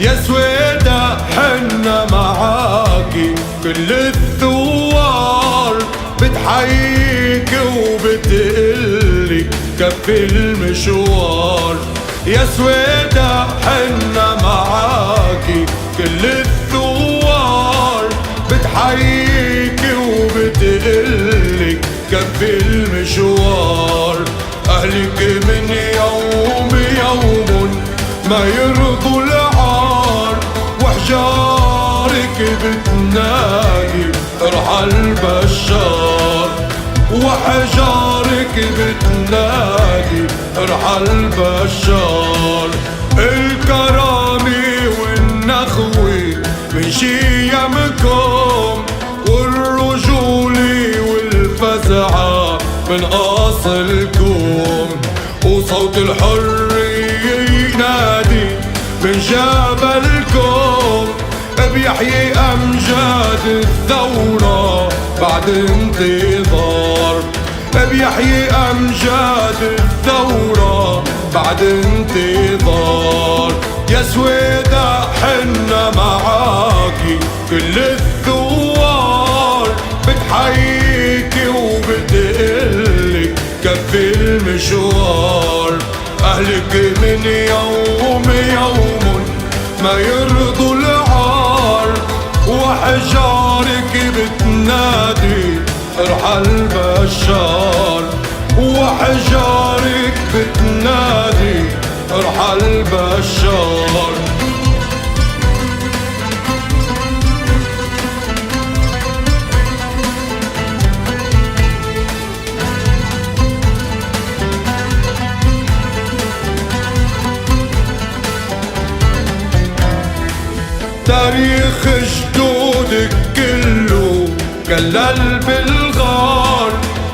يا سويدة حنا معاكي، كل الثوار بتحييك وبتقلي كفي المشوار. يا سويدة حنا معاكي، كل الثوار بتحييك وبتقلي كفي المشوار. أهلك من يوم ما يرضوا العار، وحجارك بتنادي ارحل بشار، وحجارك بتنادي ارحل بشار. الكرامة والنخوة من شيمكم، والرجولة والفزعة من أصلكم، وصوت الحرية ينادي من جبلكم. بيحيي أمجاد الثورة بعد انتظار، بيحيي أمجاد الثورة بعد انتظار. يا سويدة حنا معاكي، كل الثوار بتحييك وبتقلك كفي المشوار. أهلك من يوم ما يرضوا العار، وحجارك بتنادي ارحل بشار، وحجارك بتنادي ارحل بشار. تاريخ جدودك كله كلل بالغار،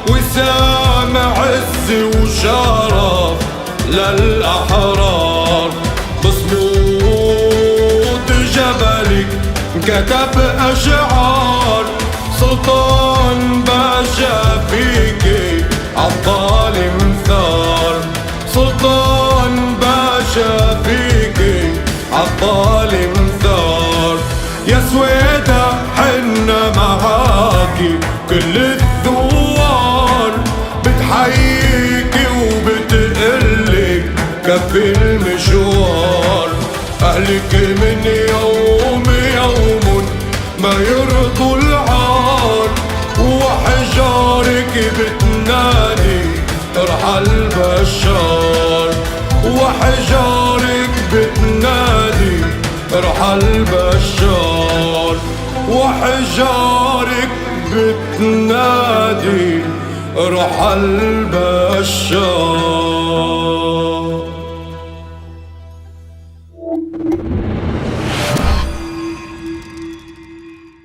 وسام عز وشرف للأحرار. بصمود جبلك كتب أشعار، سلطان باشا فيكي عالظالم ثار، سلطان باشا فيكي عالظالم ثار. يا سويدة حنا معاكي، كل الثوار بتحييكي وبتقلك كفي المشوار. أهلك من يوم ما يرضوا العار، وحجارك بتنادي ارحل بشار، وحجارك بتنادي ارحل بشار، وحجارك بتنادي ارحل بشار.